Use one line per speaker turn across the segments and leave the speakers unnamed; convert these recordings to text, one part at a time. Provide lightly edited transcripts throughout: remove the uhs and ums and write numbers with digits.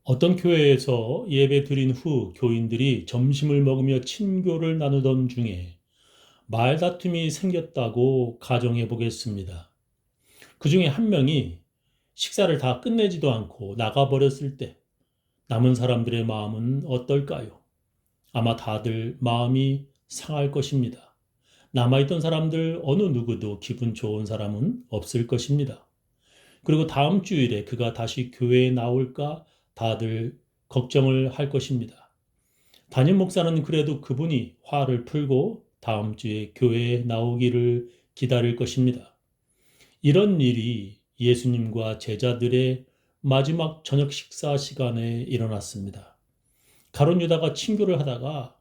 어떤 교회에서 예배 드린 후 교인들이 점심을 먹으며 친교를 나누던 중에 말다툼이 생겼다고 가정해 보겠습니다. 그 중에 한 명이 식사를 다 끝내지도 않고 나가버렸을 때 남은 사람들의 마음은 어떨까요? 아마 다들 마음이 상할 것입니다. 남아있던 사람들 어느 누구도 기분 좋은 사람은 없을 것입니다. 그리고 다음 주일에 그가 다시 교회에 나올까 다들 걱정을 할 것입니다. 담임 목사는 그래도 그분이 화를 풀고 다음 주에 교회에 나오기를 기다릴 것입니다. 이런 일이 예수님과 제자들의 마지막 저녁 식사 시간에 일어났습니다. 가룟 유다가 친교를 하다가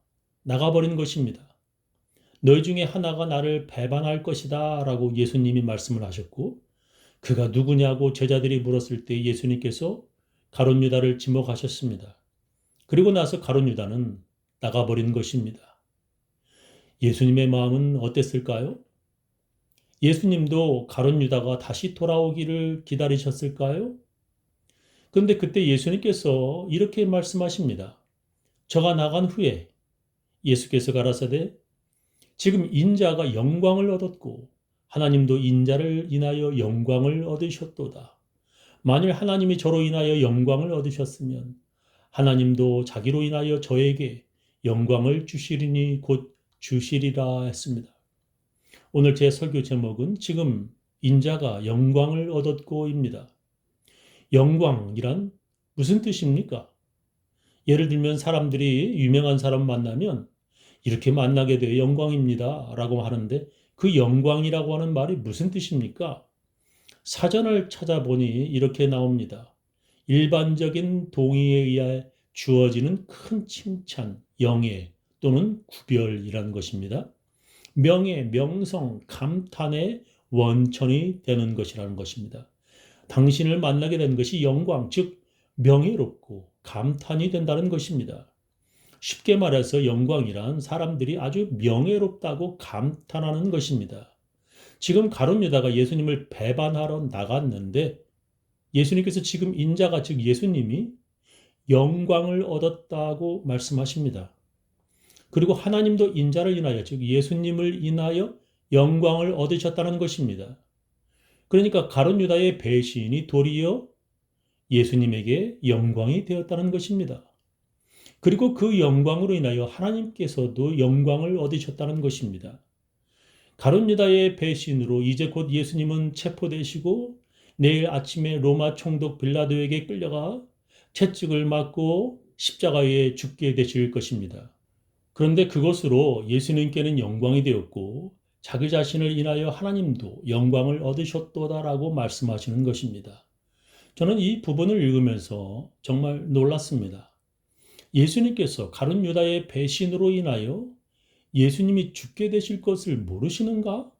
나가버린 것입니다. 너희 중에 하나가 나를 배반할 것이다 라고 예수님이 말씀을 하셨고, 그가 누구냐고 제자들이 물었을 때 예수님께서 가룟 유다를 지목하셨습니다. 그리고 나서 가룟 유다는 나가버린 것입니다. 예수님의 마음은 어땠을까요? 예수님도 가룟 유다가 다시 돌아오기를 기다리셨을까요? 그런데 그때 예수님께서 이렇게 말씀하십니다. 저가 나간 후에 예수께서 가라사대 지금 인자가 영광을 얻었고 하나님도 인자를 인하여 영광을 얻으셨도다. 만일 하나님이 저로 인하여 영광을 얻으셨으면 하나님도 자기로 인하여 저에게 영광을 주시리니 곧 주시리라 했습니다. 오늘 제 설교 제목은 지금 인자가 영광을 얻었고입니다. 영광이란 무슨 뜻입니까? 예를 들면 사람들이 유명한 사람 만나면 이렇게 만나게 돼 영광입니다 라고 하는데 그 영광이라고 하는 말이 무슨 뜻입니까? 사전을 찾아보니 이렇게 나옵니다. 일반적인 동의에 의해 주어지는 큰 칭찬, 영예 또는 구별이라는 것입니다. 명예, 명성, 감탄의 원천이 되는 것이라는 것입니다. 당신을 만나게 된 것이 영광, 즉 명예롭고 감탄이 된다는 것입니다. 쉽게 말해서 영광이란 사람들이 아주 명예롭다고 감탄하는 것입니다. 지금 가룟 유다가 예수님을 배반하러 나갔는데 예수님께서 지금 인자가 즉 예수님이 영광을 얻었다고 말씀하십니다. 그리고 하나님도 인자를 인하여 즉 예수님을 인하여 영광을 얻으셨다는 것입니다. 그러니까 가룟 유다의 배신이 도리어 예수님에게 영광이 되었다는 것입니다. 그리고 그 영광으로 인하여 하나님께서도 영광을 얻으셨다는 것입니다. 가룟 유다의 배신으로 이제 곧 예수님은 체포되시고 내일 아침에 로마 총독 빌라도에게 끌려가 채찍을 맞고 십자가에 죽게 되실 것입니다. 그런데 그것으로 예수님께는 영광이 되었고 자기 자신을 인하여 하나님도 영광을 얻으셨도다라고 말씀하시는 것입니다. 저는 이 부분을 읽으면서 정말 놀랐습니다. 예수님께서 가룟 유다의 배신으로 인하여 예수님이 죽게 되실 것을 모르시는가?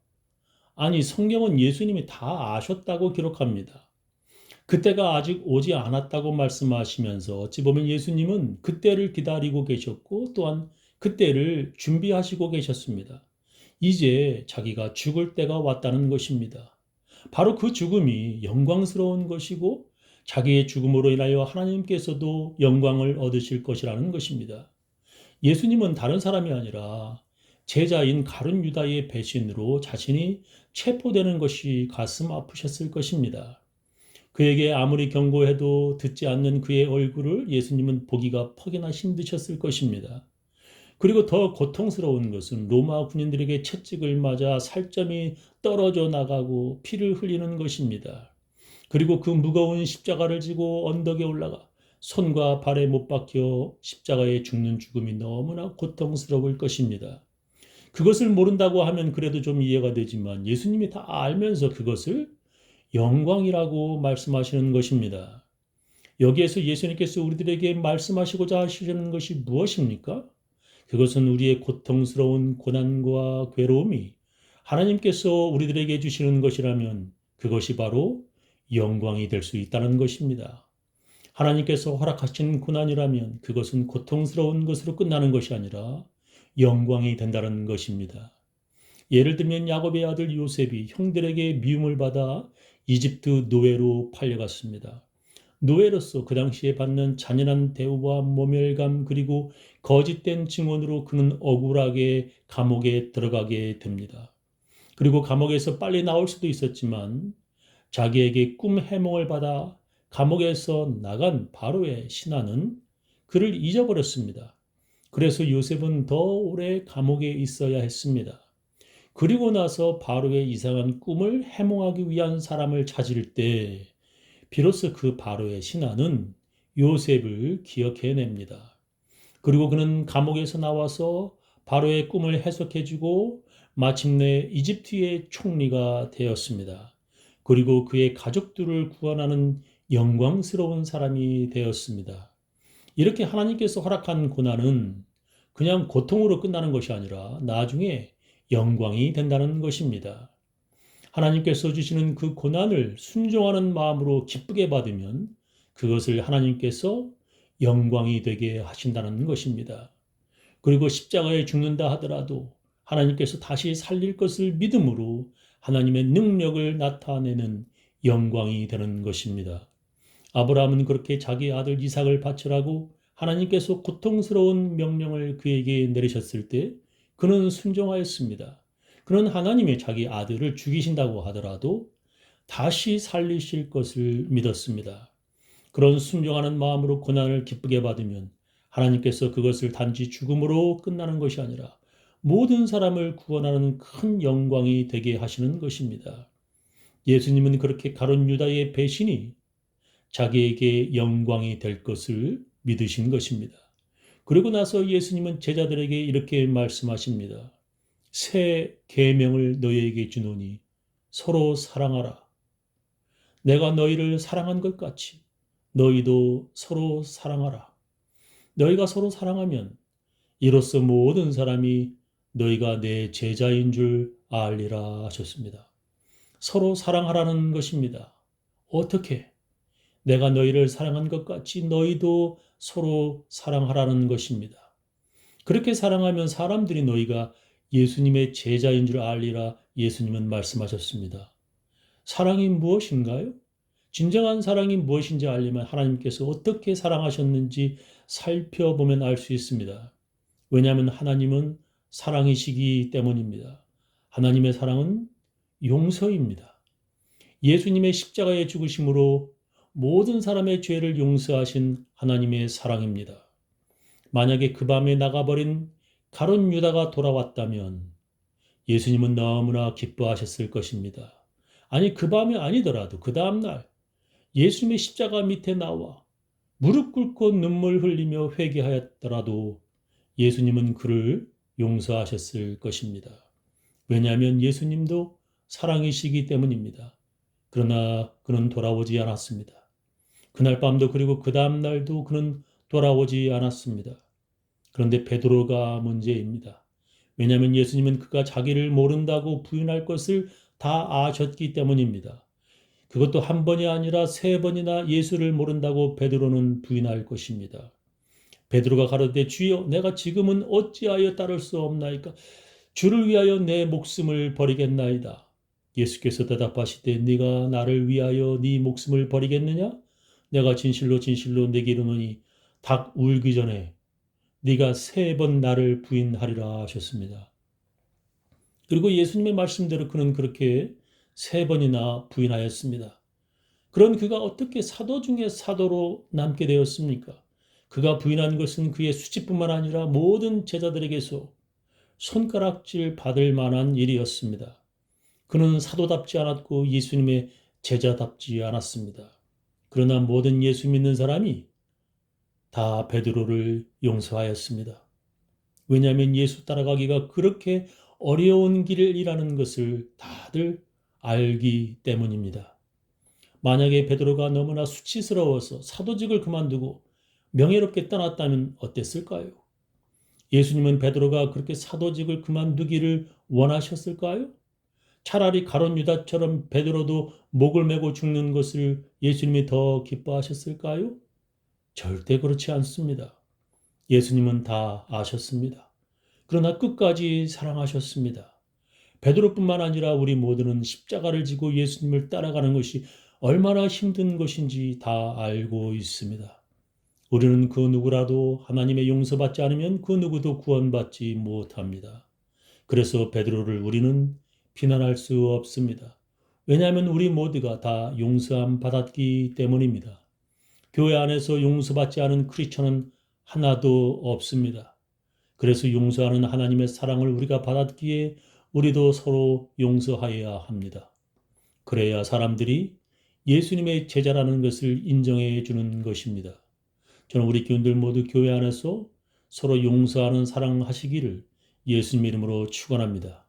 아니, 성경은 예수님이 다 아셨다고 기록합니다. 그때가 아직 오지 않았다고 말씀하시면서 어찌 보면 예수님은 그때를 기다리고 계셨고 또한 그때를 준비하시고 계셨습니다. 이제 자기가 죽을 때가 왔다는 것입니다. 바로 그 죽음이 영광스러운 것이고 자기의 죽음으로 인하여 하나님께서도 영광을 얻으실 것이라는 것입니다. 예수님은 다른 사람이 아니라 제자인 가룟 유다의 배신으로 자신이 체포되는 것이 가슴 아프셨을 것입니다. 그에게 아무리 경고해도 듣지 않는 그의 얼굴을 예수님은 보기가 퍽이나 힘드셨을 것입니다. 그리고 더 고통스러운 것은 로마 군인들에게 채찍을 맞아 살점이 떨어져 나가고 피를 흘리는 것입니다. 그리고 그 무거운 십자가를 지고 언덕에 올라가 손과 발에 못 박혀 십자가에 죽는 죽음이 너무나 고통스러울 것입니다. 그것을 모른다고 하면 그래도 좀 이해가 되지만 예수님이 다 알면서 그것을 영광이라고 말씀하시는 것입니다. 여기에서 예수님께서 우리들에게 말씀하시고자 하시는 것이 무엇입니까? 그것은 우리의 고통스러운 고난과 괴로움이 하나님께서 우리들에게 주시는 것이라면 그것이 바로 영광이 될 수 있다는 것입니다. 하나님께서 허락하신 고난이라면 그것은 고통스러운 것으로 끝나는 것이 아니라 영광이 된다는 것입니다. 예를 들면 야곱의 아들 요셉이 형들에게 미움을 받아 이집트 노예로 팔려갔습니다. 노예로서 그 당시에 받는 잔인한 대우와 모멸감 그리고 거짓된 증언으로 그는 억울하게 감옥에 들어가게 됩니다. 그리고 감옥에서 빨리 나올 수도 있었지만 자기에게 꿈 해몽을 받아 감옥에서 나간 바로의 신하는 그를 잊어버렸습니다. 그래서 요셉은 더 오래 감옥에 있어야 했습니다. 그리고 나서 바로의 이상한 꿈을 해몽하기 위한 사람을 찾을 때 비로소 그 바로의 신하는 요셉을 기억해냅니다. 그리고 그는 감옥에서 나와서 바로의 꿈을 해석해주고 마침내 이집트의 총리가 되었습니다. 그리고 그의 가족들을 구원하는 영광스러운 사람이 되었습니다. 이렇게 하나님께서 허락한 고난은 그냥 고통으로 끝나는 것이 아니라 나중에 영광이 된다는 것입니다. 하나님께서 주시는 그 고난을 순종하는 마음으로 기쁘게 받으면 그것을 하나님께서 영광이 되게 하신다는 것입니다. 그리고 십자가에 죽는다 하더라도 하나님께서 다시 살릴 것을 믿음으로 하나님의 능력을 나타내는 영광이 되는 것입니다. 아브라함은 그렇게 자기 아들 이삭을 바치라고 하나님께서 고통스러운 명령을 그에게 내리셨을 때 그는 순종하였습니다. 그는 하나님이 자기 아들을 죽이신다고 하더라도 다시 살리실 것을 믿었습니다. 그런 순종하는 마음으로 고난을 기쁘게 받으면 하나님께서 그것을 단지 죽음으로 끝나는 것이 아니라 모든 사람을 구원하는 큰 영광이 되게 하시는 것입니다. 예수님은 그렇게 가룟 유다의 배신이 자기에게 영광이 될 것을 믿으신 것입니다. 그리고 나서 예수님은 제자들에게 이렇게 말씀하십니다. 새 계명을 너희에게 주노니 서로 사랑하라. 내가 너희를 사랑한 것 같이 너희도 서로 사랑하라. 너희가 서로 사랑하면 이로써 모든 사람이 너희가 내 제자인 줄 알리라 하셨습니다. 서로 사랑하라는 것입니다. 어떻게? 내가 너희를 사랑한 것 같이 너희도 서로 사랑하라는 것입니다. 그렇게 사랑하면 사람들이 너희가 예수님의 제자인 줄 알리라 예수님은 말씀하셨습니다. 사랑이 무엇인가요? 진정한 사랑이 무엇인지 알려면 하나님께서 어떻게 사랑하셨는지 살펴보면 알 수 있습니다. 왜냐하면 하나님은 사랑이시기 때문입니다. 하나님의 사랑은 용서입니다. 예수님의 십자가의 죽으심으로 모든 사람의 죄를 용서하신 하나님의 사랑입니다. 만약에 그 밤에 나가버린 가룟 유다가 돌아왔다면 예수님은 너무나 기뻐하셨을 것입니다. 아니 그 밤이 아니더라도 그 다음날 예수님의 십자가 밑에 나와 무릎 꿇고 눈물 흘리며 회개하였더라도 예수님은 그를 용서하셨을 것입니다. 왜냐하면 예수님도 사랑이시기 때문입니다. 그러나 그는 돌아오지 않았습니다. 그날 밤도 그리고 그 다음 날도 그는 돌아오지 않았습니다. 그런데 베드로가 문제입니다. 왜냐하면 예수님은 그가 자기를 모른다고 부인할 것을 다 아셨기 때문입니다. 그것도 한 번이 아니라 세 번이나 예수를 모른다고 베드로는 부인할 것입니다. 베드로가 가로되 주여 내가 지금은 어찌하여 따를 수 없나이까 주를 위하여 내 목숨을 버리겠나이다. 예수께서 대답하시되 네가 나를 위하여 네 목숨을 버리겠느냐? 내가 진실로 진실로 네게 이르노니 닭 울기 전에 네가 세 번 나를 부인하리라 하셨습니다. 그리고 예수님의 말씀대로 그는 그렇게 세 번이나 부인하였습니다. 그런 그가 어떻게 사도 중에 사도로 남게 되었습니까? 그가 부인한 것은 그의 수치뿐만 아니라 모든 제자들에게서 손가락질 받을 만한 일이었습니다. 그는 사도답지 않았고 예수님의 제자답지 않았습니다. 그러나 모든 예수 믿는 사람이 다 베드로를 용서하였습니다. 왜냐하면 예수 따라가기가 그렇게 어려운 길이라는 것을 다들 알기 때문입니다. 만약에 베드로가 너무나 수치스러워서 사도직을 그만두고 명예롭게 떠났다면 어땠을까요? 예수님은 베드로가 그렇게 사도직을 그만두기를 원하셨을까요? 차라리 가룟 유다처럼 베드로도 목을 메고 죽는 것을 예수님이 더 기뻐하셨을까요? 절대 그렇지 않습니다. 예수님은 다 아셨습니다. 그러나 끝까지 사랑하셨습니다. 베드로뿐만 아니라 우리 모두는 십자가를 지고 예수님을 따라가는 것이 얼마나 힘든 것인지 다 알고 있습니다. 우리는 그 누구라도 하나님의 용서받지 않으면 그 누구도 구원받지 못합니다. 그래서 베드로를 우리는 비난할 수 없습니다. 왜냐하면 우리 모두가 다 용서함 받았기 때문입니다. 교회 안에서 용서받지 않은 크리스천은 하나도 없습니다. 그래서 용서하는 하나님의 사랑을 우리가 받았기에 우리도 서로 용서하여야 합니다. 그래야 사람들이 예수님의 제자라는 것을 인정해 주는 것입니다. 저는 우리 교인들 모두 교회 안에서 서로 용서하는 사랑하시기를 예수님 이름으로 축원합니다.